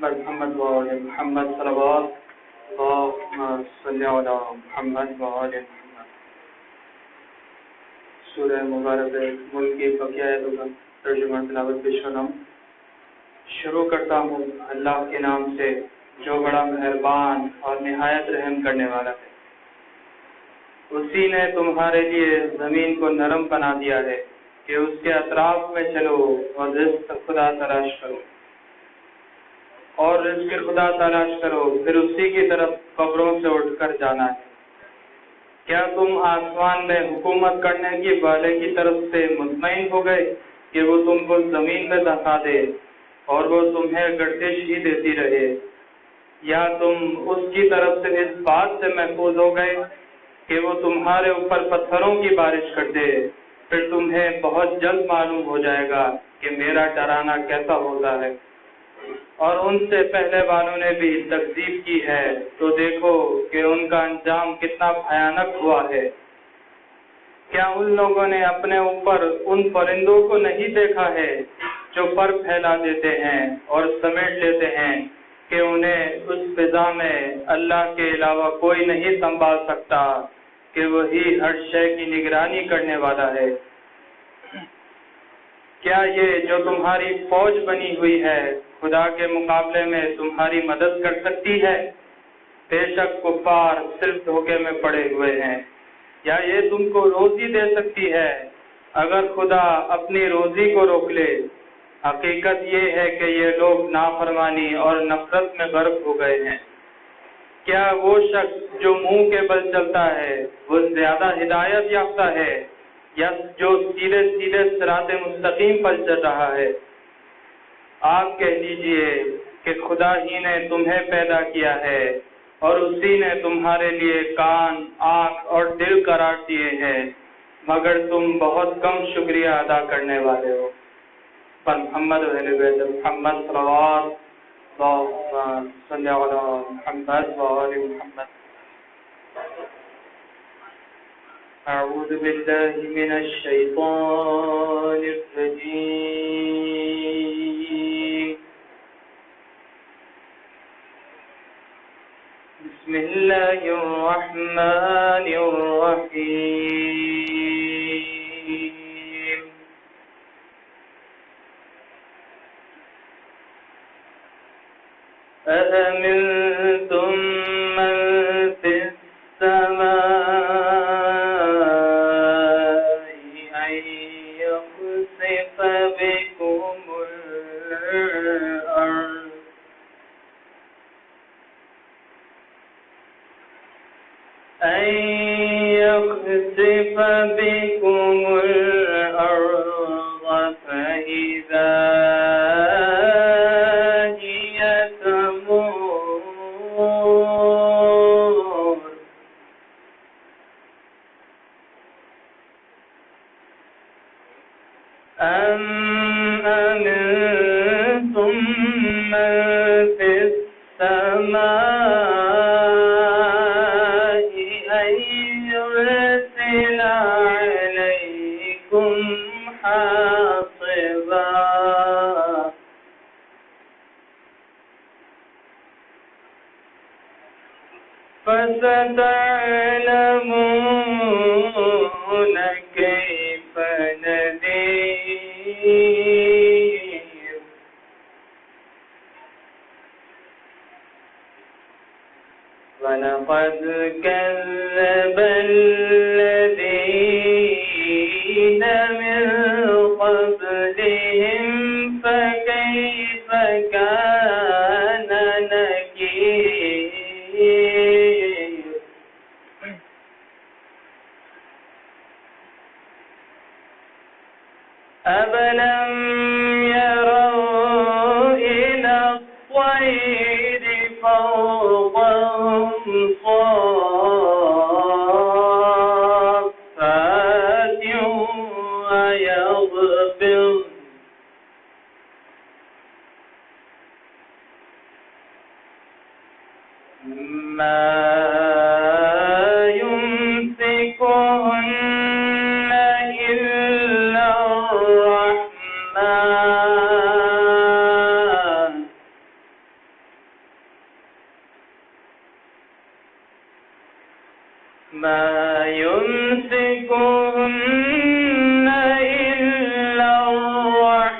محمد وآل محمد صلوات اللهم صل علی محمد وآل محمد۔ سورہ مبارک ملک کی بقیہ آیتوں کا ترجمہ تلاوت پیش کرتا ہوں۔ شروع کرتا ہوں اللہ کے نام سے جو بڑا مہربان اور نہایت رحم کرنے والا ہے۔ اسی نے تمہارے لیے زمین کو نرم بنا دیا ہے کہ اس کے اطراف میں چلو اور رزق خدا تلاش کرو، اور رزق خدا تلاش کرو، پھر اسی کی طرف قبروں سے اٹھ کر جانا ہے۔ کیا تم آسمان میں حکومت کرنے کی والے کی طرف سے مطمئن ہو گئے کہ وہ تم کو زمین میں دفا دے اور وہ تمہیں گردش ہی دیتی رہے؟ یا تم اس کی طرف سے اس بات سے محفوظ ہو گئے کہ وہ تمہارے اوپر پتھروں کی بارش کر دے؟ پھر تمہیں بہت جلد معلوم ہو جائے گا کہ میرا ڈرانا کیسا ہوتا ہے۔ اور ان سے پہلے والوں نے بھی تکذیب کی ہے، تو دیکھو کہ ان کا انجام کتنا بھیانک ہوا ہے۔ کیا ان لوگوں نے اپنے اوپر ان پرندوں کو نہیں دیکھا ہے جو پر پھیلا دیتے ہیں اور سمیٹ لیتے ہیں کہ انہیں اس فضا میں اللہ کے علاوہ کوئی نہیں سنبھال سکتا کہ وہی ہر شے کی نگرانی کرنے والا ہے؟ کیا یہ جو تمہاری فوج بنی ہوئی ہے خدا کے مقابلے میں تمہاری مدد کر سکتی ہے؟ بے شک کفار صرف دھوکے میں پڑے ہوئے ہیں۔ یا یہ تم کو روزی دے سکتی ہے اگر خدا اپنی روزی کو روک لے؟ حقیقت یہ ہے کہ یہ لوگ نافرمانی اور نفرت میں غرق ہو گئے ہیں۔ کیا وہ شخص جو منہ کے بل چلتا ہے وہ زیادہ ہدایت یافتہ ہے یا جو سیدھے سیدھے صراط مستقیم پر چل رہا ہے؟ آپ کہہ دیجئے کہ خدا ہی نے تمہیں پیدا کیا ہے اور اسی نے تمہارے لیے کان، آنکھ اور دل قرار دیے ہیں، مگر تم بہت کم شکریہ ادا کرنے والے ہو۔ پر محمد و اہل بیت محمد صلوات اللہم صلی علی محمد و آل محمد۔ اعوذ باللہ من الشیطان الرجیم۔ بسم اللہ الرحمن الرحیم۔ أأمنتم من في السماء أن يخسف بكم الأرض فإذا هي تمور أم أمنتم من في السماء أن يرسل عليكم حاصبا فستعلمون كيف نذير ولقد كذب الذين من قبلهم فكيف كان نكير أَفَلَمْ يَرَوْا إِلَى الطَّيْرِ فَوْقَهُمْ صَافَّاتٍ وَيَقْبِضْنَ مَا يُمْسِكُهُنَّ إِلَّا الرَّحْمَنُ يمسكهن إلا الرحمن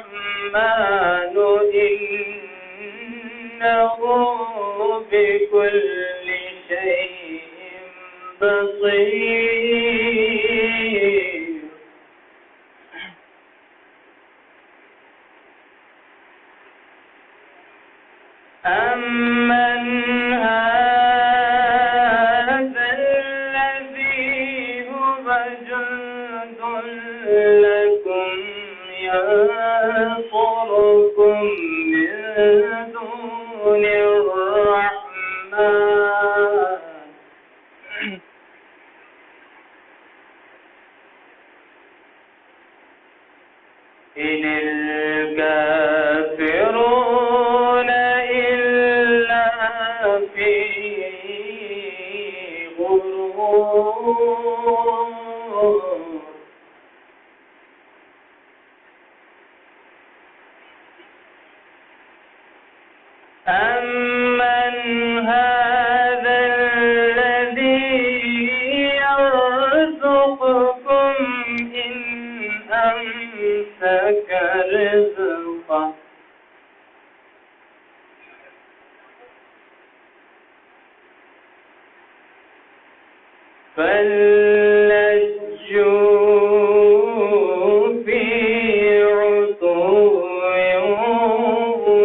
إنه بكل شيء بصير. أمن هذا الذي هو جند لكم ينصركم من دون الرحمن إن الكافرون إلا في غرور. أمن هذا الذي يرزقكم إن أمسك رزقه بل لجوا في عتو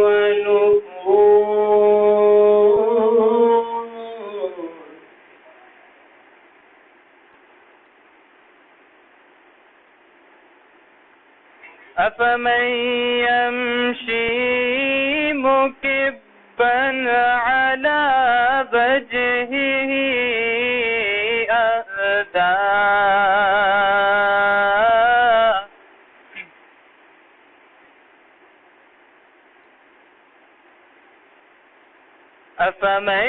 ونفور. أفمن يمشي مكبا على وجهه أفمن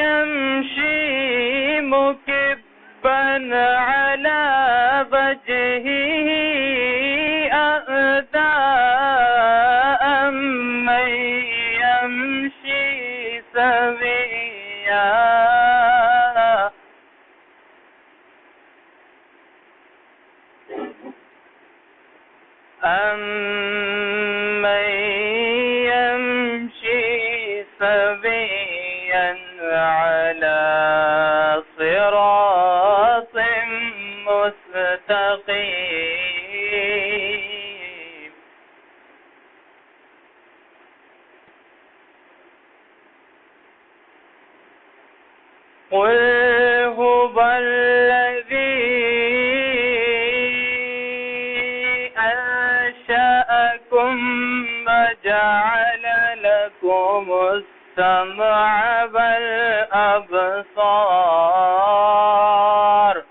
يمشي مكبا على وجهه أهدى أمن يمشي سويا أمن يمشي سويا على صراط مستقيم. قل هو الذي أنشأكم وجعل لكم السمع والأبصار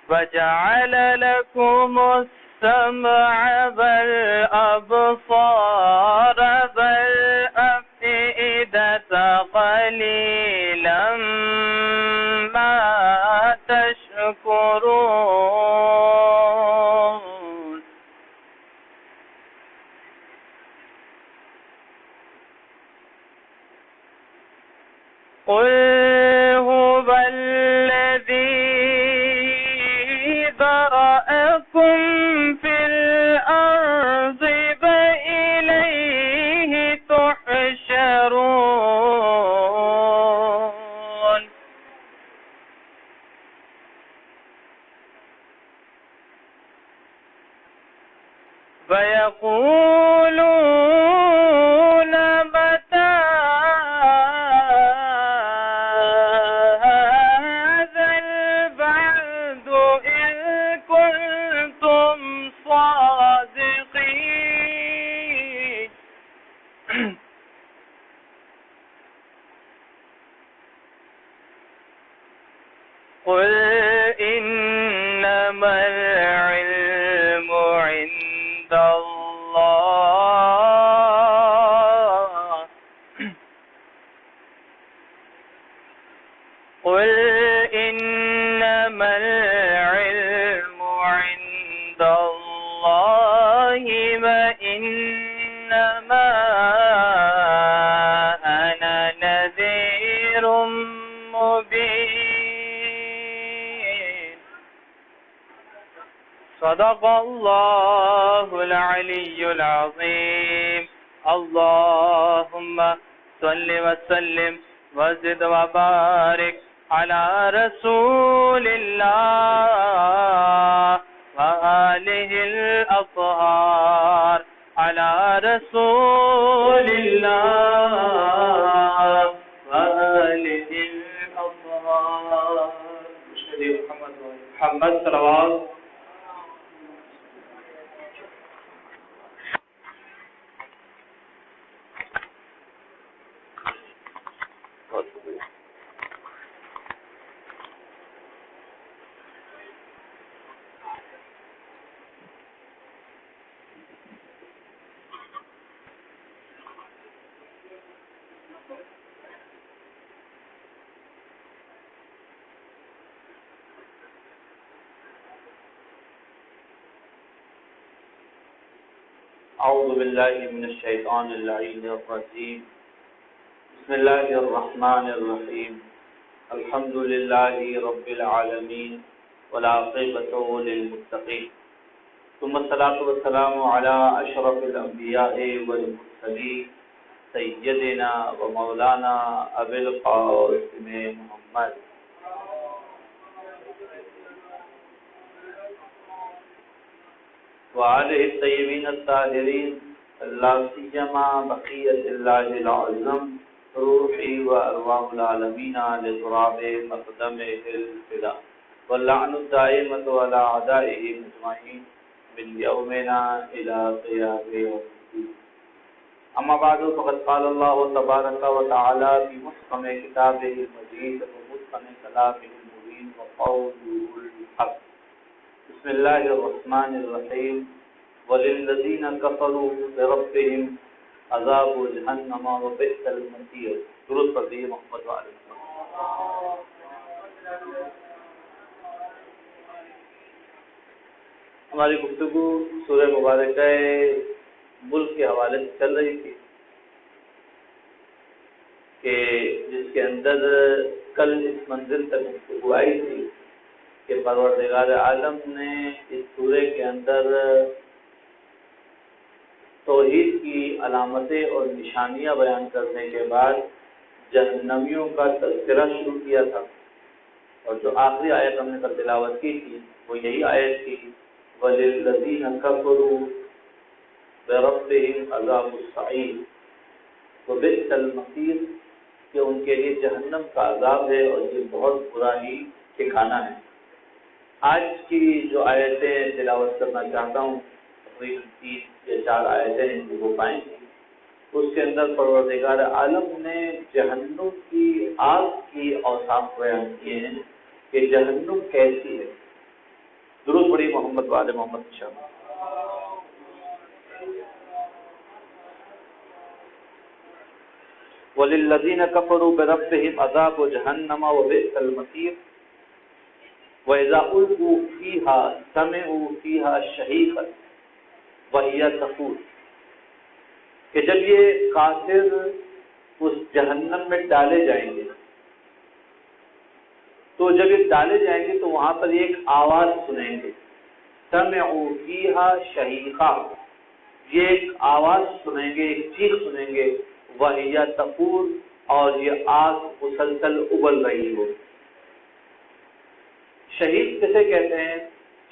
وجعل لكم السمع والأبصار والأفئدة قليلا ما تشكرون. قل هو الذي ذرأكم في الأرض وإليه تحشرون. فيقولون متى هذا البعث إن كنتم صادقين. قل إنما العلم عند الله. قل إنما العلم عند الله وإنما جاءنا نذير مبين صدق الله العلي العظيم اللهم صل وسلم وزد وبارك على رسول الله وآله الأطهار على رسول الله وآله الأطهار محمد صلوات اعوذ باللہ من الشیطان اللعین الرجیم بسم اللہ الرحمن الرحیم الحمد للہ رب العالمین والعاقبۃ للمتقین ثم الصلاۃ والسلام علی اشرف الانبیاء والمرسلین سیدنا و مولانا ابی القاسم محمد وآلہ الطیبین الطاہرین لا سیما بقیۃ اللہ العظم روحی و ارواح العالمین لتراب مقدمہ الفدا واللعن الدائمۃ علی اعدائہ مجمعین من یومنا الی قیام یوم الدین اما بعد فقد قال اللہ تبارک و تعالی فی محکم کتابہ المجید و متقن کلامہ المبین وقولہ الحق بسم اللہ الرحمن الرحیم وَلِلَّذِينَ كَفَرُوا بِرَبِّهِمْ عَذَابُ جَهَنَّمَ وَبِئْسَ الْمَصِيرُ درود پڑھیے محمد وعلیہ السلام۔ ہماری گفتگو سورہ مبارکہ ملک کے حوالے سے چل رہی تھی کہ جس کے اندر کل اس منزل تک گفتگو آئی تھی کہ پروردگار عالم نے اس سورے کے اندر توحید کی علامتیں اور نشانیاں بیان کرنے کے بعد جہنمیوں کا تذکرہ شروع کیا تھا، اور جو آخری آیت ہم نے کل تلاوت کی تھی وہ یہی آیت تھی وَلِلَّذِينَ كَفَرُوا بِرَبِّهِمْ عَذَابُ السَّعِيرِ وَبِئْسَ الْمَصِيرُ کہ ان کے لیے جہنم کا عذاب ہے اور یہ بہت برا ہی ٹھکانہ ہے۔ آج کی جو آیتیں تلاوت کرنا چاہتا ہوں تقریباً 3 یا 4 آیتیں ہیں جو وہ پائیں گے، اس کے اندر پروردگار عالم نے جہنم کی آگ کی اوصاف بیان کیے ہیں کہ جہنم کیسی ہے۔ درود پڑھی محمد وعلى محمد شاہ۔ وَلِلَّذِينَ كَفَرُوا بِرَبِّهِمْ عَذَابُ جَهَنَّمَ وَبِئْسَ الْمَصِيرُ وَإِذَا أُلْقُوا فِيهَا سَمِعُوا فِيهَا شَهِيقًا وَهِيَ تَفُورُ کہ جب یہ کافر اس جہنم میں ڈالے جائیں گے تو جب یہ ڈالے جائیں گے تو وہاں پر ایک آواز سنیں گے، سَمِعُوا فِيهَا شَهِيقًا، یہ ایک آواز سنیں گے، ایک چیخ سنیں گے، وَهِيَ تَفُورُ اور یہ آگ مسلسل ابل رہی ہو۔ شہید کسے کہتے ہیں؟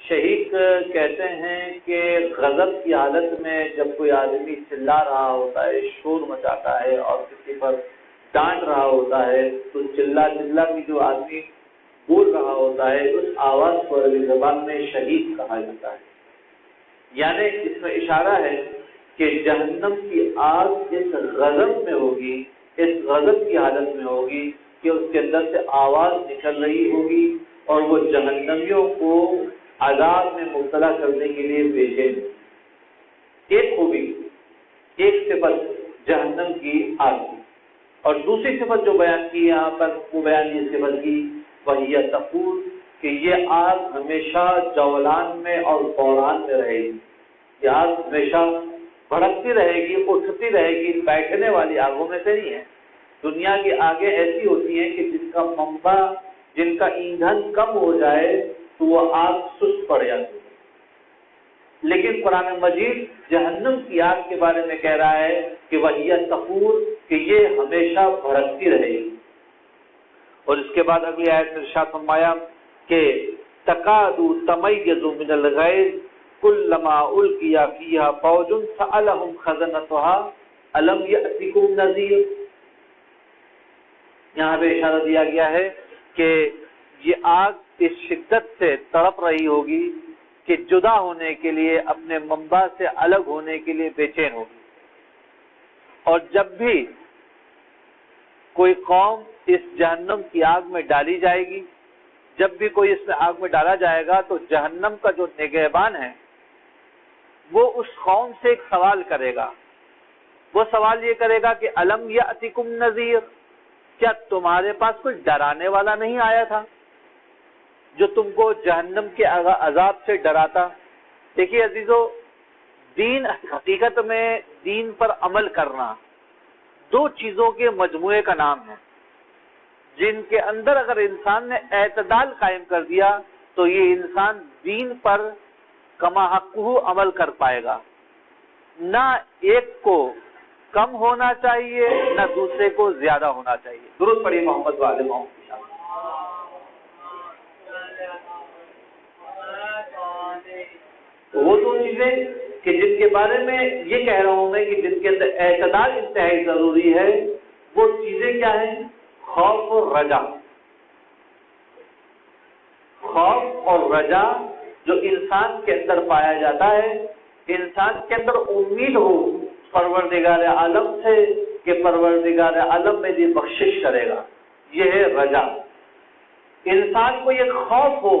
شہید کہتے ہیں کہ غضب کی حالت میں جب کوئی آدمی چلا رہا ہوتا ہے، شور مچاتا ہے اور کسی پر ڈانٹ رہا ہوتا ہے تو چلا کی جو آدمی بول رہا ہوتا ہے اس آواز کو عربی زبان میں شہید کہا جاتا ہے۔ یعنی اس میں اشارہ ہے کہ جہنم کی آگ اس غضب میں ہوگی، اس غضب کی حالت میں ہوگی کہ اس کے اندر سے آواز نکل رہی ہوگی اور وہ جہنمیوں کو عذاب میں مبتلا کرنے کے لیے بھیجیں۔ ایک خوبی، ایک صفت جہنم کی آگ کی، اور دوسری صفت جو بیان کی یہاں پر وہ بیان یہ صفت کی وَهِيَ تَفُورُ کہ یہ آگ ہمیشہ جولان میں اور بحران میں رہے گی، یہ آگ ہمیشہ بھڑکتی رہے گی، اٹھتی رہے گی، بیٹھنے والی آگوں میں سے نہیں ہے۔ دنیا کی آگیں ایسی ہوتی ہیں کہ جن کا منبع، جن کا ایندھن کم ہو جائے تو وہ آگ سست پڑ جاتی ہے۔ لیکن قرآن مجید جہنم کی آگ کے بارے میں کہہ رہا ہے کہ وَهِيَ تَفُورُ، کہ یہ ہمیشہ بھڑکتی رہے گی۔ اور اس کے بعد اگلی آیت میں ارشاد فرمایا کہ تَكَادُ تَمَيَّزُ مِنَ الْغَيْظِ كُلَّمَا أُلْقِيَ فِيهَا فَوْجٌ سَأَلَهُمْ خَزَنَتُهَا أَلَمْ يَأْتِكُمْ نَذِيرٌ۔ یہاں پہ اشارہ دیا گیا ہے کہ یہ آگ اس شدت سے تڑپ رہی ہوگی کہ جدا ہونے کے لیے، اپنے منبع سے الگ ہونے کے لیے بے چین ہوگی۔ اور جب بھی کوئی قوم اس جہنم کی آگ میں ڈالی جائے گی، جب بھی کوئی اس میں آگ میں ڈالا جائے گا تو جہنم کا جو نگہبان ہے وہ اس قوم سے ایک سوال کرے گا۔ وہ سوال یہ کرے گا کہ الم یاتکم نذیر، کیا تمہارے پاس کوئی ڈرانے والا نہیں آیا تھا جو تم کو جہنم کے عذاب سے ڈراتا؟ دیکھیے عزیزو، دین حقیقت میں دین پر عمل کرنا دو چیزوں کے مجموعے کا نام ہے، جن کے اندر اگر انسان نے اعتدال قائم کر دیا تو یہ انسان دین پر کما حقہ عمل کر پائے گا۔ نہ ایک کو کم ہونا چاہیے، نہ دوسرے کو زیادہ ہونا چاہیے۔ درود پڑھیے محمد والے محمد۔ وہ دو چیزیں کہ جن کے بارے میں یہ کہہ رہا ہوں میں کہ جن کے اندر اعتدال انتہائی ضروری ہے، وہ چیزیں کیا ہیں؟ خوف اور رجا۔ خوف اور رجا جو انسان کے اندر پایا جاتا ہے، انسان کے اندر امید ہو پروردگار عالم سے کہ پروردگار عالم میری بخشش کرے گا، یہ ہے رجا۔ انسان کو یہ خوف ہو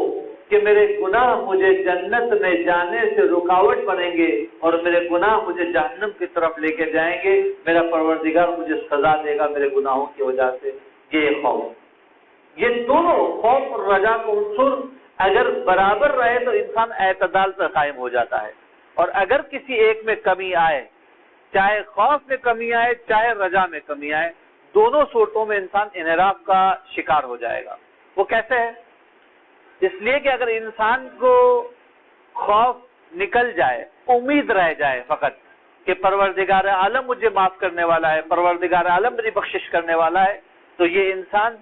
کہ میرے گناہ مجھے جنت میں جانے سے رکاوٹ بنیں گے اور میرے گناہ مجھے جہنم کی طرف لے کے جائیں گے، میرا پروردگار مجھے سزا دے گا میرے گناہوں کی وجہ سے، یہ خوف۔ یہ دونوں خوف اور رجا کا عنصر اگر برابر رہے تو انسان اعتدال پر قائم ہو جاتا ہے، اور اگر کسی ایک میں کمی آئے، چاہے خوف میں کمی آئے چاہے رجا میں کمی آئے، دونوں صورتوں میں انسان انحراف کا شکار ہو جائے گا۔ وہ کیسے ہے؟ اس لیے کہ اگر انسان کو خوف نکل جائے، امید رہ جائے فقط کہ پروردگار عالم مجھے معاف کرنے والا ہے، پروردگار عالم میری بخشش کرنے والا ہے، تو یہ انسان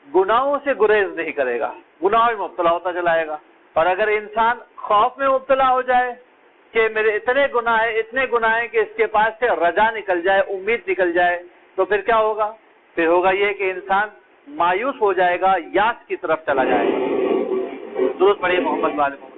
گناہوں سے گریز نہیں کرے گا، گناہوں میں مبتلا ہوتا چلائے گا۔ اور اگر انسان خوف میں مبتلا ہو جائے کہ میرے اتنے گناہ ہیں کہ اس کے پاس سے رجا نکل جائے، امید نکل جائے، تو پھر کیا ہوگا؟ پھر ہوگا یہ کہ انسان مایوس ہو جائے گا، یاس کی طرف چلا جائے گا۔ درود پڑھیے محمد والے محمد۔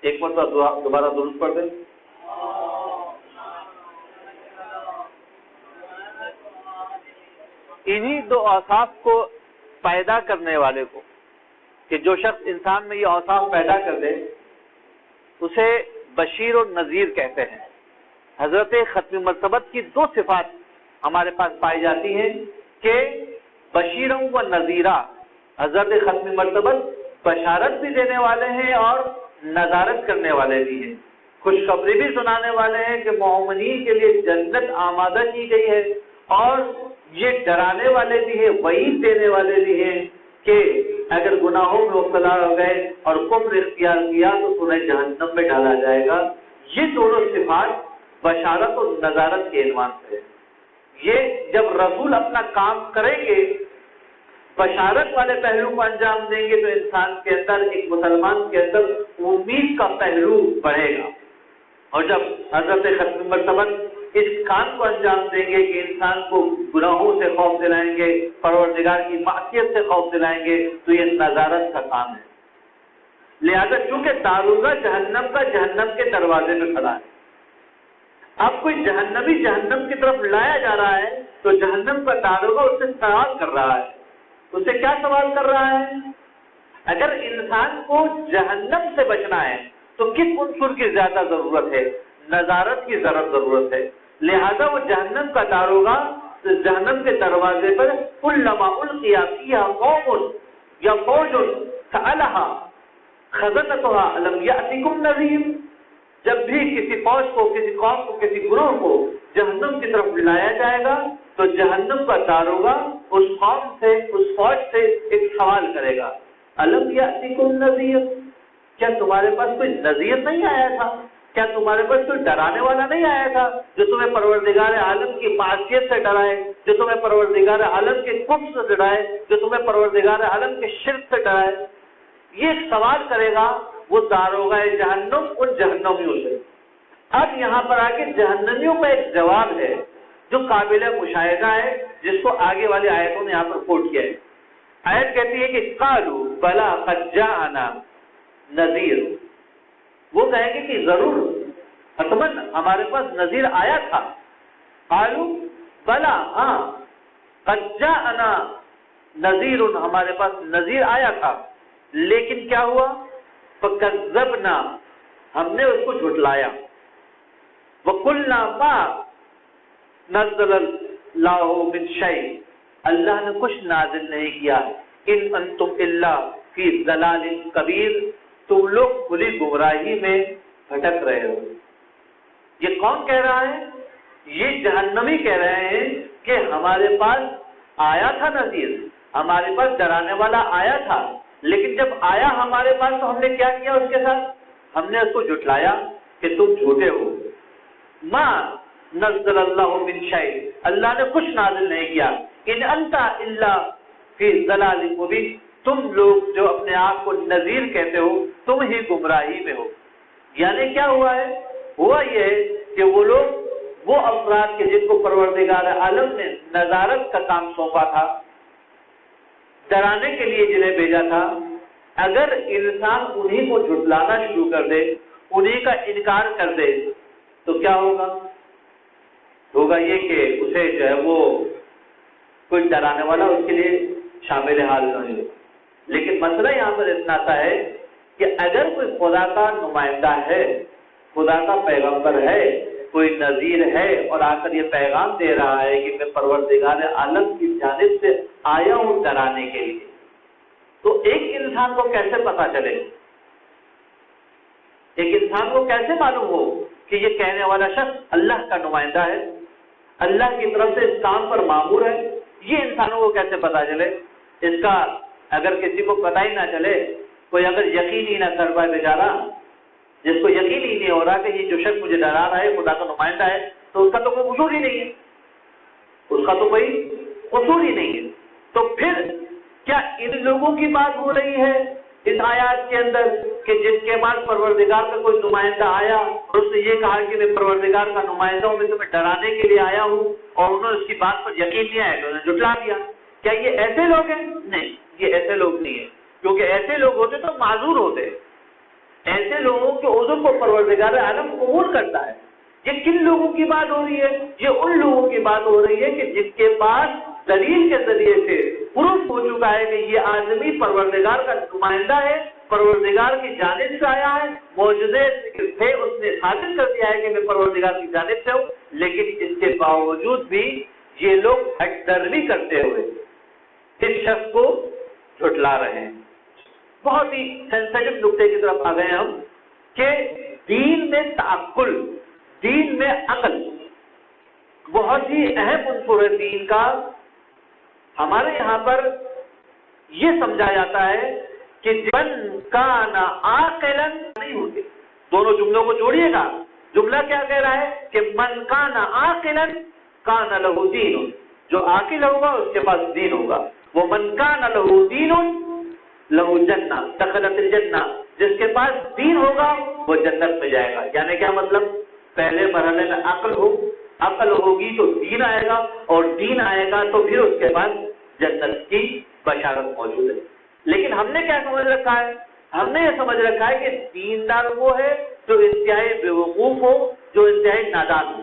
ایک مرتبہ دوبارہ درود پڑھ دیں۔ انہی دو اوصاف کو پیدا کرنے والے کو، کہ جو شخص انسان میں یہ اوصاف پیدا کر دے، اسے بشیر اور نذیر کہتے ہیں۔ حضرت ختم مرتبت کی دو صفات ہمارے پاس پائی جاتی ہیں کہ بشیروں و نذیرہ۔ حضرت ختم مرتبت بشارت بھی دینے والے ہیں اور نظارت کرنے والے بھی ہیں، خوشخبری بھی سنانے والے ہیں کہ مومنین کے لیے جنت آمادہ کی گئی ہے، اور یہ ڈرانے والے بھی ہیں، وعید دینے والے بھی ہیں کہ اگر گناہوں میں مبتلا ہو گئے اور کفر اختیار کیا تو تمہیں جہنم میں ڈالا جائے گا۔ یہ دونوں صفات بشارت اور نظارت کے عنوان سے، یہ جب رسول اپنا کام کریں گے، بشارت والے پہلو کو انجام دیں گے تو انسان کے اندر، ایک مسلمان کے اندر امید کا پہلو بڑھے گا۔ اور جب حضرت ختم مرتبت اس کام کو انجام دیں گے کہ انسان کو گناہوں سے خوف دلائیں گے، پروردگار کی معصیت سے خوف دلائیں گے، تو یہ نظارت کا کام ہے۔ لہذا چونکہ داروغہ جہنم کا جہنم کے دروازے پہ کھڑا ہے، اب کوئی جہنمی جہنم کی طرف لایا جا رہا ہے تو جہنم کا داروغہ اس سے سوال کر رہا ہے۔ اس سے کیا سوال کر رہا ہے؟ اگر انسان کو جہنم سے بچنا ہے تو کس عنصر کی زیادہ ضرورت ہے؟ نظارت کی ضرورت ہے۔ لہذا وہ جہنم کا داروغہ جہنم کے دروازے پر کلما القی فیہا قوم یا فوج سألہا خزنتها الم یأتکم نذیر، جب بھی کسی فوج کو، کسی قوم کو، کسی گروہ کو جہنم کی طرف لایا جائے گا تو جہنم کا داروغہ اس قوم سے، اس فوج سے ایک سوال کرے گا، الم یأتکم نذیر، کیا تمہارے پاس کوئی نذیر نہیں آیا تھا؟ کیا تمہارے پاس کوئی ڈرانے والا نہیں آیا تھا جو تمہیں پروردگار عالم کی معصیت سے ڈرائے، جو تمہیں پروردگار عالم کے کفر سے ڈرائے، جو تمہیں پروردگار عالم کے شرک سے ڈرائے؟ یہ ایک سوال کرے گا وہ داروغہ جہنم ان جہنمیوں سے۔ اب یہاں پر آگے جہنمیوں کا ایک جواب ہے جو قابل مشاہدہ ہے، جس کو آگے والی آیتوں نے یہاں پر کوٹ کیا ہے۔ آیت کہتی ہے کہ قالوا بلا قد جاءنا نذیر، وہ کہیں گے کہ ضرور حتمن ہمارے پاس نذیر آیا تھا۔ قالوا بلا، ہاں، قد جاءنا نذیر، ہمارے پاس نذیر آیا تھا، لیکن کیا ہوا؟ فکذبنا، ہم نے اس کو جھٹلایا۔ وقلنا ما نزل اللہ من شیء، اللہ نے کچھ نازل نہیں کیا، ان انتم الا فی ضلال کبیر، تم لوگ کھلی گمراہی میں بھٹک رہے ہو۔ یہ کون کہہ رہا ہے؟ یہ جہنمی کہہ رہے ہیں کہ ہمارے پاس آیا تھا نذیر، ہمارے پاس ڈرانے والا آیا تھا، لیکن جب آیا ہمارے پاس تو ہم نے کیا کیا اس کے ساتھ؟ ہم نے اس کو جھٹلایا کہ تم جھوٹے ہو۔ ما نزل اللہ من شیء، اللہ نے کچھ نازل نہیں کیا، ان انت الا فی ضلال مبین، تم لوگ جو اپنے آپ کو نذیر کہتے ہو تم ہی گمراہی میں ہو۔ یعنی کیا ہوا ہے؟ ہوا یہ کہ وہ لوگ، وہ افراد کے جن کو پروردگار عالم نے نظارت کا کام سونپا تھا، ڈرانے کے لیے جنہیں بھیجا تھا، اگر انسان انہی کو جھٹلانا شروع کر دے، انہی کا انکار کر دے تو کیا ہوگا؟ ہوگا یہ کہ اسے جو ہے وہ کوئی ڈرانے والا اس کے لیے شامل حال نہیں ہوگا۔ لیکن مسئلہ یہاں پر اتنا آتا ہے کہ اگر کوئی خدا کا نمائندہ ہے، خدا کا پیغمبر ہے، کوئی نذیر ہے اور آ کر یہ پیغام دے رہا ہے کہ میں پروردگار عالم کی جانب سے آیا ہوں ڈرانے کے لیے، تو ایک انسان کو کیسے پتا چلے، ایک انسان کو کیسے معلوم ہو کہ یہ کہنے والا شخص اللہ کا نمائندہ ہے، اللہ کی طرف سے اس کام پر مامور ہے؟ یہ انسانوں کو کیسے پتا چلے؟ اس کا اگر کسی کو پتہ ہی نہ چلے، کوئی اگر یقین ہی نہ کر پائے بیچارہ، جس کو یقین ہی نہیں ہو رہا کہ یہ جو شخص مجھے ڈرا رہا ہے خدا کا نمائندہ ہے، تو اس کا تو کوئی قصور ہی نہیں ہے، اس کا تو کوئی قصور ہی نہیں ہے۔ تو پھر کیا ان لوگوں کی بات ہو رہی ہے اس آیات کے اندر کہ جس کے بعد پروردگار کا کوئی نمائندہ آیا اور اس نے یہ کہا کہ میں پروردگار کا نمائندہ ہوں، میں تمہیں ڈرانے کے لیے آیا ہوں، اور انہوں نے اس کی بات پر یقین نہیں آیا تو انہوں نے جھٹلا دیا؟ کیا یہ ایسے لوگ ہیں؟ نہیں، یہ ایسے لوگ نہیں ہیں، کیونکہ ایسے لوگ ہوتے تو معذور ہوتے۔ ایسے لوگوں کے عذر کو پروردگار عالم قبول کرتا ہے۔ یہ کن لوگوں کی بات ہو رہی ہے؟ یہ ان لوگوں کی بات ہو رہی ہے کہ جس کے پاس دلیل کے ذریعے سے پروف ہو چکا ہے کہ یہ آدمی پروردگار کا نمائندہ ہے، پروردگار کی جانب سے آیا ہے، معجزے تھے اس نے ثابت کر دیا ہے کہ میں پروردگار کی جانب سے ہوں، لیکن اس کے باوجود بھی یہ لوگ ہٹ درمی کرتے ہوئے اس شخص کو جھٹلا رہے ہیں۔ بہت ہی سینسیٹیو نقطے کی طرف آ گئے ہم کہ دین میں تعقل، دین میں عقل بہت ہی اہم عنصر ہے دین کا۔ ہمارے یہاں پر یہ سمجھا جاتا ہے کہ من کان عاقلا نہیں ہوتے، دونوں جملوں کو جوڑیے گا، جملہ کیا کہہ رہا ہے کہ من کان عاقلا کان لہ دین، جو عاقل ہوگا اس کے پاس دین ہوگا، وہ من کان لہ دین لہ جنہ دخلت الجنہ، جس کے پاس دین ہوگا وہ جنت میں جائے گا۔ یعنی کیا مطلب؟ پہلے مرحلے میں عقل ہو، عقل ہوگی تو دین آئے گا، اور دین آئے گا تو پھر اس کے بعد جنت کی بشارت موجود ہے۔ لیکن ہم نے کیا سمجھ رکھا ہے؟ ہم نے یہ سمجھ رکھا ہے کہ دیندار وہ ہے جو انتہائی بیوقوف ہو، جو انتہائی نادان ہو۔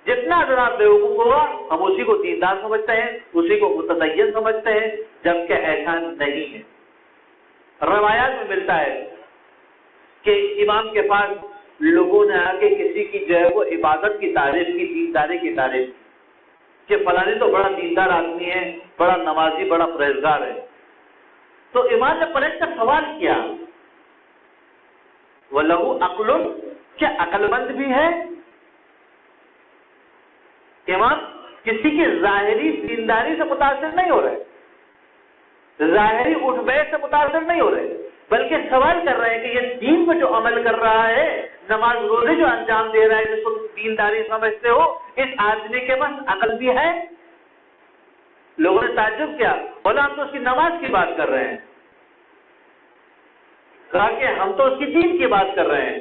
جتنا ذرا بیوقوف ہوگا ہم اسی کو دیندار سمجھتے ہیں، اسی کو متدین سمجھتے ہیں، جبکہ ایسا نہیں ہے۔ روایات میں ملتا ہے کہ امام کے پاس لوگوں نے آ کے کسی کی جو ہے وہ عبادت کی تعریف کی، دینداری کی تعریف کی کہ فلاں تو بڑا دیندار آدمی ہے، بڑا نمازی، بڑا پرہیزگار ہے۔ تو امام نے پلٹ کر سوال کیا، وَلَهُ عَقْلٌ، کیا عقل مند بھی ہے؟ امام کسی کی ظاہری دینداری سے متاثر نہیں ہو رہے، ظاہری اٹھ بیٹھ سے متاثر نہیں ہو رہے، بلکہ سوال کر رہے ہیں کہ یہ دین پہ جو عمل کر رہا ہے، نماز روزے جو انجام دے رہا ہے، جس کو دینداری سمجھتے ہو، اس آدمی کے پاس عقل بھی ہے؟ لوگوں نے تعجب کیا، بولا ہم تو اس کی نماز کی بات کر رہے ہیں۔ کہا کہ ہم تو اس کی دین کی بات کر رہے ہیں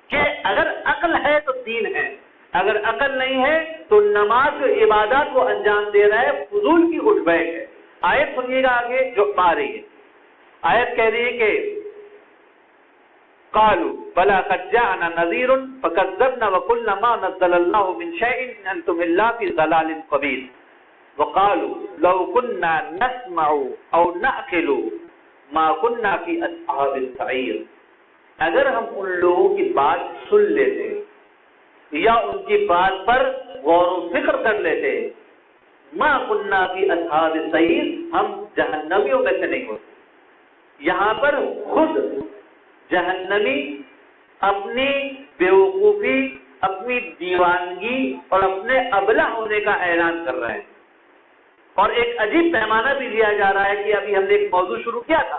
کہ اگر عقل ہے تو دین ہے، اگر عقل نہیں ہے تو نماز و عبادات کو انجام دے رہا ہے، فضول کی اٹھ بیٹھ ہے۔ آیت سنیے گا آگے جو آ رہی ہے، آیت کہہ رہی ہے کہ قالوا بلا قد جاءنا نذير فكذبنا وقلنا ما نزل الله من شيء ان انتم الا في ضلال كبير وقالوا لو كنا نسمع او نعقل ما كنا في اصحاب السعير۔ اگر ہم ان لوگوں کی بات سن لیتے یا ان کی بات پر غور و فکر کر لیتے، ما كنا في اصحاب السعير، ہم جہنمیوں میں سے نہیں ہوتے۔ یہاں پر خود جہنمی اپنی بیوقوفی، اپنی دیوانگی اور اپنے ابلہ ہونے کا اعلان کر رہے ہیں، اور ایک عجیب پیمانہ بھی دیا جا رہا ہے کہ ابھی ہم نے ایک موضوع شروع کیا تھا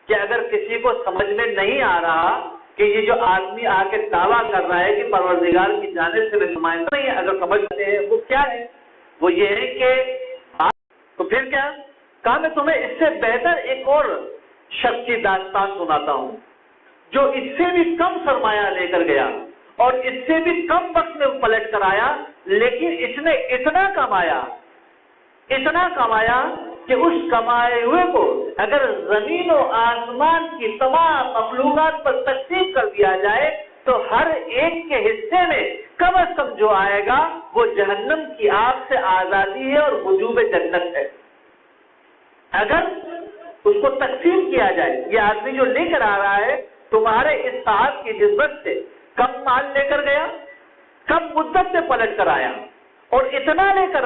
کہ اگر کسی کو سمجھ میں نہیں آ رہا کہ یہ جو آدمی آ کے دعویٰ کر رہا ہے کہ پروردگار کی جانب سے میں نمائندہ نہیں ہے، اگر سمجھتے ہیں وہ کیا ہے، وہ یہ ہے کہ تو پھر کیا کہا، میں تمہیں اس سے بہتر ایک اور شخص کی داستان سناتا ہوں جو اس سے بھی کم سرمایہ لے کر گیا اور اس سے بھی کم وقت میں پلٹ کر آیا، لیکن اس نے اتنا کمایا کہ اس کمائے ہوئے کو اگر زمین و آسمان کی تمام مخلوقات پر تقسیم کر دیا جائے تو ہر ایک کے حصے میں کم از کم جو آئے گا وہ جہنم کی آگ سے آزادی ہے اور وجوب جنت ہے۔ اگر اس کو تقسیم کیا جائے، یہ آدمی جو لے کر آ رہا ہے تمہارے اس صاحب کی نسبت سے کم مال لے کر گیا، کم مدت سے پلٹ کر آیا، اور اتنا لے کر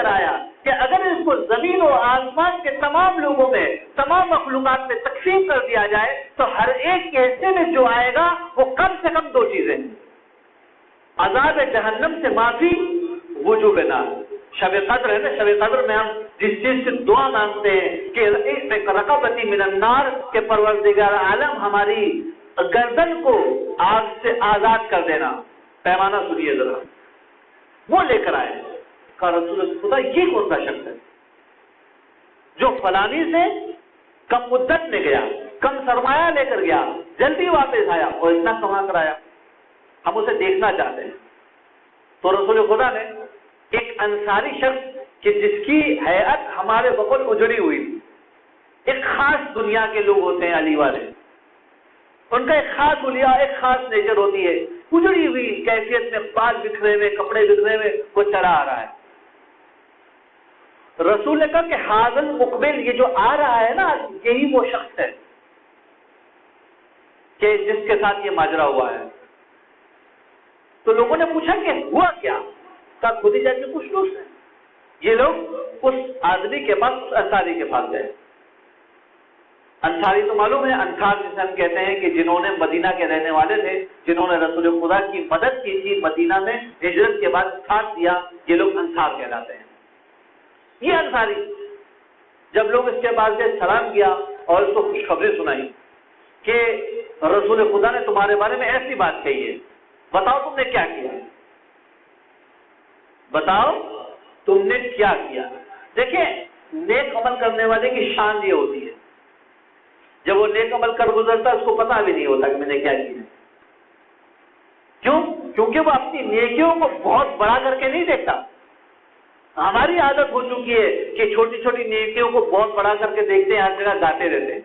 آیا کہ اگر اس کو زمین و آسمان کے تمام لوگوں میں، تمام مخلوقات میں تقسیم کر دیا جائے تو ہر ایک کے حصے میں جو آئے گا وہ کم سے کم دو چیزیں، عذاب جہنم سے معافی، وجوب نار۔ شب قدر ہے نا، شب قدر میں ہم جس چیز سے دعا مانگتے ہیں کہ رقبتی من النار، کہ پروردگار عالم ہماری گردن کو آگ سے آزاد کر دینا۔ پیمانہ سنیے ذرا، وہ لے کر آئے، کہا رسول خدا یہ کون سا شخص ہے جو فلانی سے کم مدت میں گیا، کم سرمایہ لے کر گیا، جلدی واپس آیا اور اتنا کما کر آیا، ہم اسے دیکھنا چاہتے ہیں۔ تو رسول خدا نے ایک انصاری شخص کہ جس کی حیات ہمارے بقول اجڑی ہوئی تھی، ایک خاص دنیا کے لوگ ہوتے ہیں علی والے، ان کا ایک خاص حلیہ، ایک خاص نیچر ہوتی ہے، اجڑی ہوئی کیفیت میں، بال بکھرے ہوئے، کپڑے بکھرے ہوئے وہ چلا آ رہا ہے۔ رسول نے کہا کہ حاضر مقبل، یہ جو آ رہا ہے نا یہی وہ شخص ہے کہ جس کے ساتھ یہ ماجرا ہوا ہے۔ تو لوگوں نے پوچھا کہ ہوا کیا؟ کہا خود ہی جا کے کچھ دوست ہیں۔ یہ لوگ اس آدمی کے پاس، اس انصاری کے پاس گئے۔ انصاری تو معلوم ہے، انصار جسے ہم کہتے ہیں کہ جنہوں نے مدینہ کے رہنے والے تھے، جنہوں نے رسول خدا کی مدد کی تھی مدینہ میں، ہجرت کے بعد ساتھ دیا، یہ لوگ انصار کہلاتے ہیں۔ یہ انصاری جب لوگ اس کے بعد سے سلام کیا اور اس کو خوشخبری سنائی کہ رسول خدا نے تمہارے بارے میں ایسی بات کہی ہے، بتاؤ تم نے کیا کیا، بتاؤ تم نے کیا کیا۔ دیکھیں نیک عمل کرنے والے کی شان یہ ہوتی ہے، جب وہ نیک عمل کر گزرتا ہے اس کو پتہ بھی نہیں ہوتا کہ میں نے کیا کیا۔ کیوں؟ کیونکہ وہ اپنی نیکیوں کو بہت بڑا کر کے نہیں دیکھتا. ہماری عادت ہو چکی ہے کہ چھوٹی چھوٹی نیکیوں کو بہت بڑا کر کے دیکھتے ہیں, ہر جگہ گاتے رہتے ہیں.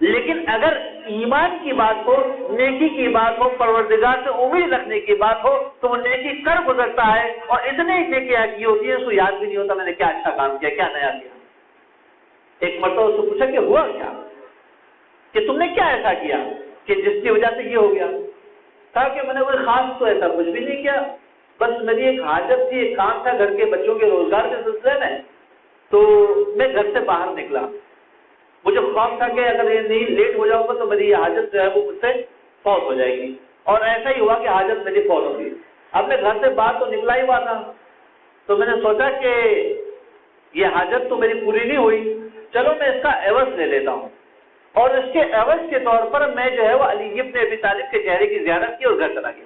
لیکن اگر ایمان کی بات ہو, نیکی کی بات ہو, پروردگار سے امید رکھنے کی بات ہو, تو وہ نیکی کر گزرتا ہے اور اتنے نیکیاں کی ہوتی ہیں اس کو یاد بھی نہیں ہوتا میں نے کیا اچھا کام کیا, کیا نیا کیا. ایک مرتبہ اس سے پوچھا کہ ہوا کیا, کہ تم نے کیا ایسا کیا کہ جس کی وجہ سے یہ ہو گیا. کہا کہ میں نے کوئی خاص تو ایسا کچھ بھی نہیں کیا, بس میری ایک حاجت تھی, ایک کام تھا گھر کے بچوں کے روزگار کے سلسلے میں, تو میں گھر سے باہر نکلا. مجھے خوف تھا کہ اگر یہ نہیں لیٹ ہو جاؤں گا تو میری یہ حاجت جو ہے وہ مجھ سے فوت ہو جائے گی, اور ایسا ہی ہوا کہ حاجت میری فوت ہو گئی. اب میں گھر سے باہر تو نکلا ہی ہوا تھا, تو میں نے سوچا کہ یہ حاجت تو میری پوری نہیں ہوئی, چلو میں اس کا عوض لے لیتا ہوں. اور اس کے عوض کے طور پر میں جو ہے وہ علی ابن ابی طالب کے چہرے کی زیارت کی اور گھر چلا گیا.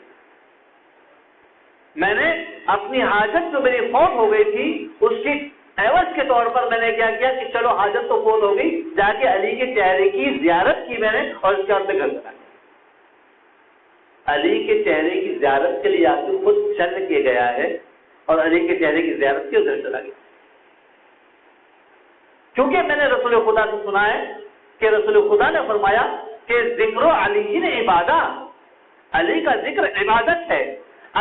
میں نے اپنی حاجت جو میری فوت ہو گئی تھی اس کی عوض کے طور پر میں نے کیا کیا کہ چلو حاجت تو فوت ہو گئی, جا کے علی کے چہرے کی زیارت کی میں نے, اور اس کے بعد میں گھر چلا گیا. علی کے چہرے کی زیارت کے لیے آدمی خود چل کے گیا ہے اور علی کے چہرے کی زیارت کی اور گھر چلا گیا. کیونکہ میں نے رسول خدا سے سنا ہے کہ رسول خدا نے فرمایا کہ ذکر علی عبادہ, علی کا ذکر عبادت ہے.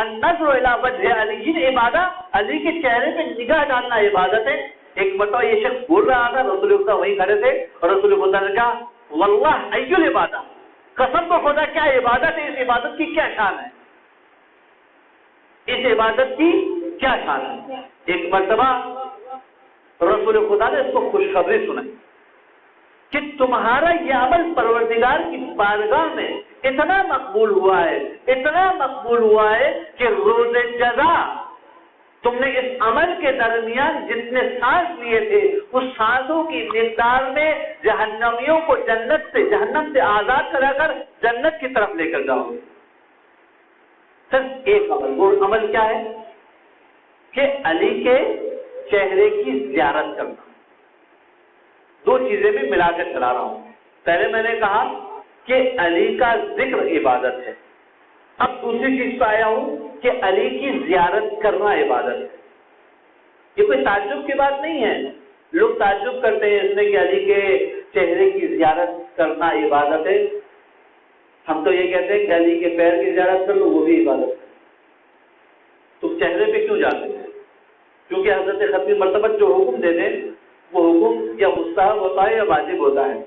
النظر الی وجہ علی عبادہ, علی کے چہرے پہ نگاہ ڈالنا عبادت ہے. ایک مرتبہ یہ شخص بول رہا تھا, رسول خدا وہیں کھڑے تھے, اور رسول خدا نے کہا واللہ ای العبادہ, قسم کو خدا کیا عبادت ہے, اس عبادت کی کیا شان ہے, اس عبادت کی کیا شان ہے. ایک مرتبہ رسول خدا نے اس کو خوشخبری سنائی کہ تمہارا یہ عمل پروردگار کی بارگاہ میں اتنا مقبول ہوا ہے, اتنا مقبول ہوا ہے کہ روز جزا تم نے اس عمل کے درمیان جتنے سانس لیے تھے اس سانسوں کی مقدار میں جہنمیوں کو جہنم سے آزاد کرا کر جنت کی طرف لے کر جاؤ گے. صرف ایک عمل, وہ عمل کیا ہے کہ علی کے چہرے کی زیارت کرنا. دو چیزیں بھی ملا کر چلا رہا ہوں. پہلے میں نے کہا کہ علی کا ذکر عبادت ہے, اب دوسری چیز پہ آیا ہوں کہ علی کی زیارت کرنا عبادت ہے. یہ کوئی تعجب کی بات نہیں ہے. لوگ تعجب کرتے ہیں اس میں کہ علی کے چہرے کی زیارت کرنا عبادت ہے. ہم تو یہ کہتے ہیں کہ علی کے پیر کی زیارت کر لو, وہ بھی عبادت ہے. تم چہرے پہ کیوں جاتے ہیں؟ کیونکہ حضرت ختمی مرتبہ جو حکم دے دیں وہ حکم یا مستحب ہوتا ہے یا واجب ہوتا ہے.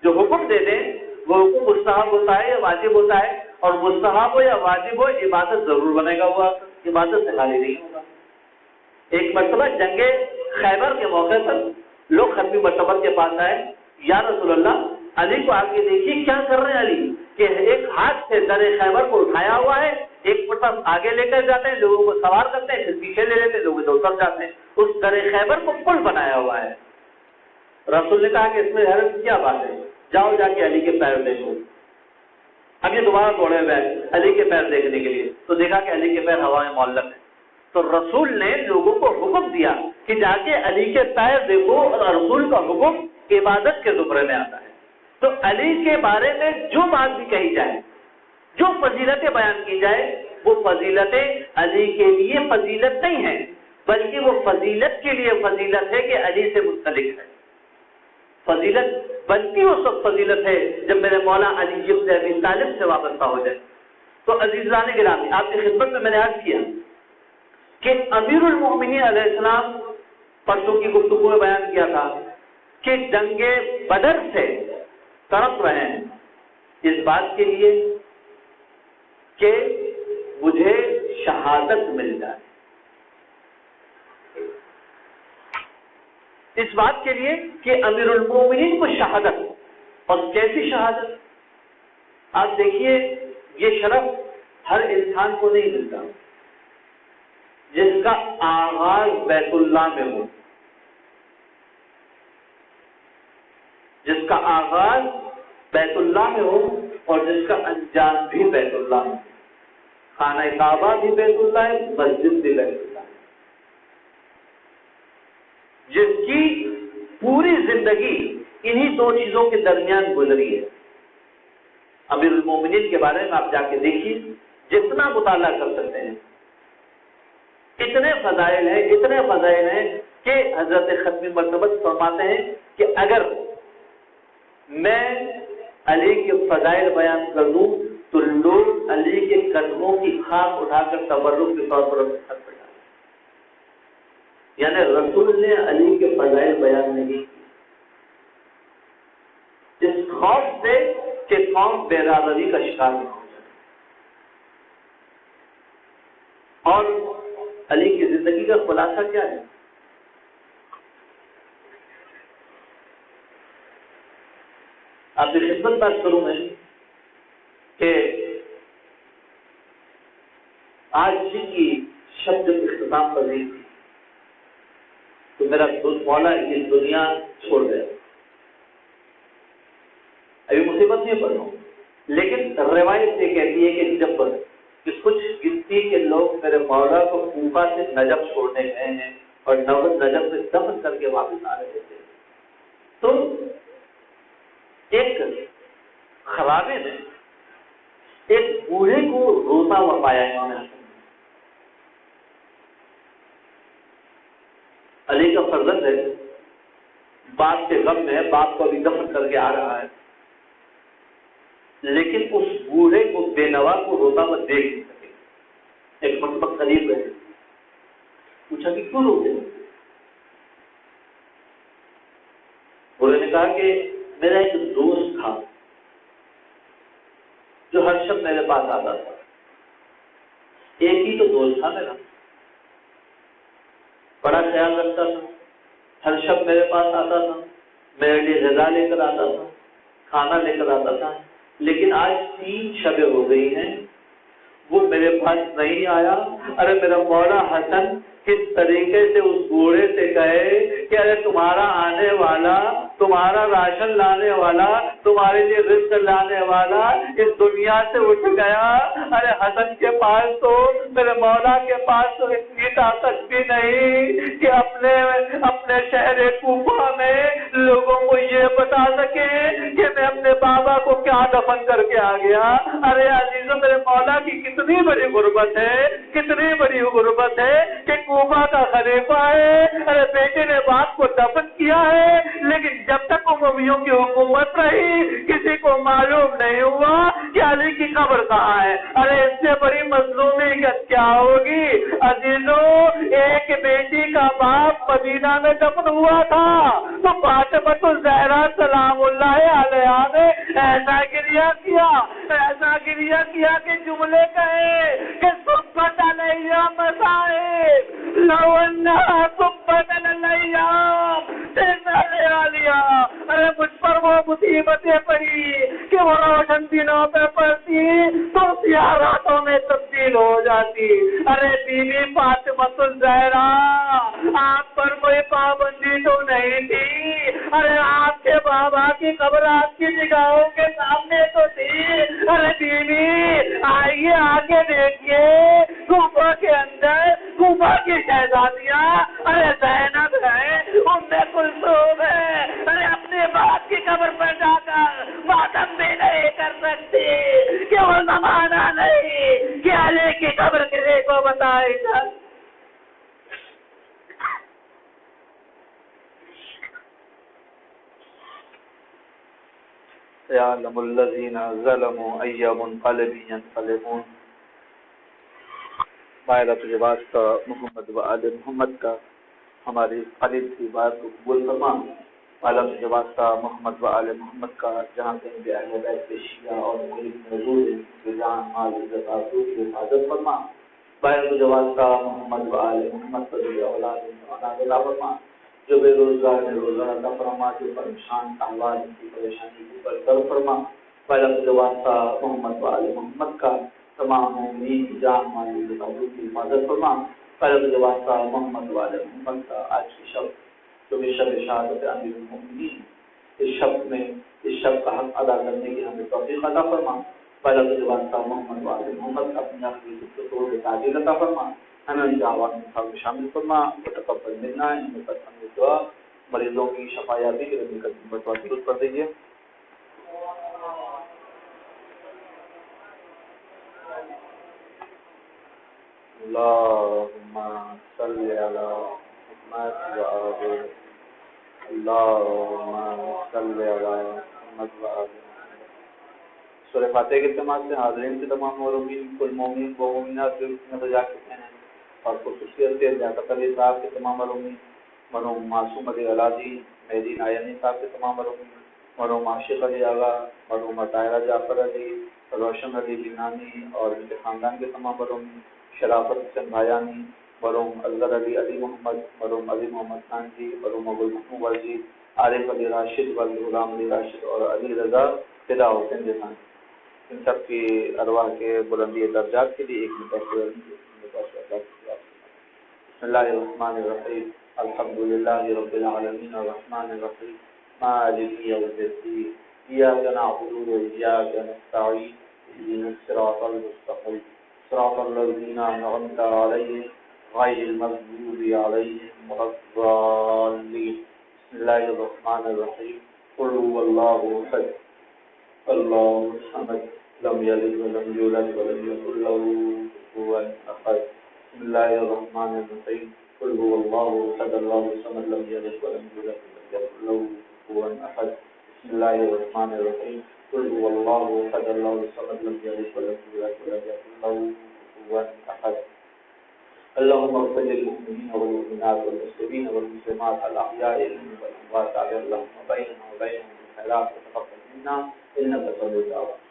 جو حکم دے دیں وہ حکم مستحب ہوتا ہے یا واجب ہوتا ہے, اور مستحب ہو یا واجب ہو عبادت ضرور بنے گا, ہوا عبادت سے خالی نہیں ہوگا. ایک مرتبہ جنگ خیبر کے موقع پر لوگ ختمی مرتبہ کے پاس آئے, یا رسول اللہ علی کو آگے دیکھیے کیا کر رہے ہیں علی, کہ ایک ہاتھ سے در خیبر کو اٹھایا ہوا ہے, ایک مرتبہ آگے لے کر جاتے ہیں, لوگوں کو سوار کرتے ہیں, پھر پیچھے لے لیتے ہیں, لوگ ادھر اتر جاتے ہیں. اس در خیبر کو پل بنایا ہوا ہے. رسول نے کہا کہ اس میں حیرت کی کیا بات ہے, جاؤ جا کے علی کے پیر دیکھو. اب یہ دوبارہ دوڑے ہوئے علی کے پیر دیکھنے کے لیے, تو دیکھا کہ علی کے پیر ہوا میں معلق ہے. تو رسول نے لوگوں کو حکم دیا کہ جا کے علی کے پیر دیکھو, اور رسول کا حکم عبادت کے زمرے میں آتا ہے. تو علی کے بارے میں جو بات بھی کہی جائے, جو فضیلتیں بیان کی جائے, وہ فضیلتیں علی کے لیے فضیلت نہیں ہیں, بلکہ وہ فضیلت کے لیے فضیلت ہے کہ علی سے منسلک ہے. فضیلت بنتی وہ سب فضیلت ہے جب میرے مولا علی ابن ابی طالب سے وابستہ ہو جائے. تو عزیزان گرامی, آپ کی خدمت میں نے عرض کیا کہ امیر المؤمنین علیہ السلام پرسوں کی گفتگو میں بیان کیا تھا کہ جنگ بدر سے تڑپ رہے ہیں اس بات کے لیے کہ مجھے شہادت مل جائے, اس بات کے لیے کہ امیر المومنین کو شہادت, اور کیسی شہادت. آپ دیکھیے یہ شرف ہر انسان کو نہیں ملتا جس کا آغاز بیت اللہ میں ہو, جس کا آغاز بیت اللہ میں ہو اور جس کا انجام بھی بیت اللہ میں. خانہ کعبہ بھی بیت اللہ ہے, مسجد بھی بیت اللہ ہے. جس کی پوری زندگی انہی دو چیزوں کے درمیان گزری ہے. امیر المومنین کے بارے میں آپ جا کے دیکھیے، جتنا مطالعہ کر سکتے ہیں، اتنے فضائل ہیں کہ حضرت ختمی مرتبہ فرماتے ہیں کہ اگر میں علی کے فضائل بیان کر دوں تو لوگ علی کے قدموں کی خاک اٹھا کر تبرک کے طور پر خط پہ ڈالیں، یعنی رسول نے علی کے فضائل بیان نہیں کیے اس خوف سے کہ قوم برادری کا شکار نہ ہو جائے۔ اور علی کی زندگی کا خلاصہ کیا ہے؟ آپ کی خدمت بات کروں میں کہ آج جن کی شب جب اختتام پر نہیں تھی تو میرا دوست مولا یہ دنیا چھوڑ گیا، ابھی مصیبت نہیں پڑ رہا ہوں، لیکن روایت یہ کہتی ہے کہ جب کچھ گنتی کے لوگ میرے مولا کو کوفہ سے نجف چھوڑنے گئے ہیں اور نجف سے دفن کر کے واپس آ رہے تھے تو ایک خرابے نے ایک بوڑھے کو روتا ہوا پایا انہوں نے، علی کا فرزند ہے، باپ کے غم میں باپ کو ابھی دفن کر کے آ رہا ہے، لیکن اس بوڑھے کو بے نوا کو روتا ہوا دیکھ نہیں سکے۔ ایک مرتبہ قریب ہے، پوچھا کہ کیوں روتے؟ بوڑھے نے کہا کہ میرا ایک دوست تھا جو ہر شب میرے پاس آتا تھا، ایک ہی تو دوست تھا میرا، بڑا خیال رکھتا تھا، ہر شب میرے پاس آتا تھا، میرے لیے غذا لے کر آتا تھا، کھانا لے کر آتا تھا، لیکن آج 3 شبیں ہو گئی ہیں وہ میرے پاس نہیں آیا۔ ارے میرا مولا حسن کس طریقے سے اس بوڑھے سے کہے کہ ارے تمہارا آنے والا، تمہارا راشن لانے والا، تمہارے لیے رزق لانے والا اس دنیا سے اٹھ گیا۔ ارے حسن کے پاس تو، میرے مولا کے پاس تو اتنی طاقت بھی نہیں کہ اپنے شہر کوفہ میں لوگوں کو یہ بتا سکے کہ میں اپنے بابا کو کیا دفن کر کے آ گیا۔ ارے عزیزوں، میرے مولا کی کتنی بڑی غربت ہے، کتنی بڑی غربت ہے کہ کوفہ کا خلیفہ ہے، ارے بیٹے نے باپ کو دفن کیا ہے، لیکن جب تک امویوں کی حکومت رہی کسی کو معلوم نہیں ہوا کہ علی کی قبر کہاں ہے۔ ارے اس سے بڑی مظلومیت کیا ہوگی عزیزوں؟ ایک بیٹی کا باپ مدینہ میں دفن ہوا تھا تو فاطمہ الزہرا سلام اللہ علیہا نے ایسا گریہ کیا کہ جملے کہے کہ صبت علیہ مصائب لو انہا صبت علیہ لیا۔ ارے مجھ پر وہ مصیبتیں پڑی کہ وہ روشن دنوں پہ پڑتی تو سیاہ راتوں میں تبدیل ہو جاتی۔ ارے بیوی فاطمہ الزہرا، آپ پر کوئی پابندی تو نہیں تھی، ارے آپ کے بابا کی قبر آپ کی نگاہوں کے سامنے تو تھی۔ ارے بیوی آئیے آگے دیکھیے، کوفہ کے اندر کوفہ کی شہزادیاں، ارے زینب ہے، ام کلثوم ہے، ارے اپنے باپ کی قبر پر جا کر ماتم بھی نہیں کر سکتی کہ وہ زمانہ نہیں کہ علی کی قبر کسی کو بتائی جائے۔ يعلم الذين ظلموا أي منقلب ينقلبون۔ مائرہ تجھے واسطہ محمد و آل محمد کا ہماری خالد کی بات کو قبول فرما۔ مائرہ تجھے واسطہ محمد و آل محمد کا جہاں کہیں بھی اہل بیت شیعہ اور ملک موجود ہیں کہ جہاں مال عزت آبرو کی حفاظت فرما۔ مائرہ تجھے واسطہ محمد و آل محمد کا جو اولاد عطا فرما، جو بے روزگار نے روزگار عطا فرما، جو پریشان احوال کی پریشانی کو برطرف فرما۔ پہلا تجھے واسطہ محمد و آل محمد کا تمام مومنین کی جان مال عزت آبرو کی حفاظت فرما۔ پہلا تجھے واسطہ محمد و آل محمد کا آج کی شب جو بھی شب شہادت امیر المومنین، اس شب کا حق ادا کرنے کی ہمیں توفیق عطا فرما۔ پہلا تجھے واسطہ محمد و آل محمد کا اپنی آخری گفتگو کے تعبیر عطا فرما۔ ہمیں دعوات میں شامل فرما، وتقبل منا انک انت الدعاء۔ مریضوں کی شفا یابی کے لیے درود پر دیجیے۔ اللهم صل على محمد وآل اللهم صل على محمد وآل سورہ فاتحہ کے اجتماع سے حاضرین کے تمام معلومین کل مومن و مومنات جو اس میں بجا چکے ہیں اور خصوصیت سے لیاقت علی صاحب کے تمام معلومین مرحوم معصوم علی علادی مہدی نایانی صاحب کے تمام معلومین مرحوم عاشق علی آغا مرحوم طاہرہ جعفر علی روشن علی بینانی اور ان کے خاندان کے تمام مرحومین شرافت حسین بھایانی مرحوم اصغر علی علی محمد مرحوم علی محمد خان جی مرحوم ابو الحسن ورجی عارف علی راشد غلام علی راشد اور علی رضا فدا حسین جیسان ان سب کی ارواح کے بلندی درجات کے لیے ایک بسم اللہ الرحمن الرحیم الحمدللہ رب العالمین الرحمن الرحیم مالک یوم الدین ایاک نعبد و ایاک نستعین اهدنا الصراط المستقیم صراط الذین انعمت علیہم غیر المغضوب علیہم ولا الضالین بسم اللہ الرحمن الرحیم قل هو اللہ احد اللہ الصمد لم یلد ولم یولد ولم یکن له کفوا احد بسم اللہ الرحمن الرحیم قل هو اللہ احد اللہ الصمد لم یلد ولم یولد ولم یکن له کفوا احد بسم اللہ الرحمن الرحیم قل هو اللہ احد اللہ الصمد لم یلد ولم یولد ولم یکن له کفوا احد اللهم اغفر للمؤمنین والمؤمنات والمسلمین والمسلمات الاحیاء منهم والاموات اللهم بیننا وبینهم بالخیرات وتقبل منا انك سمیع الدعاء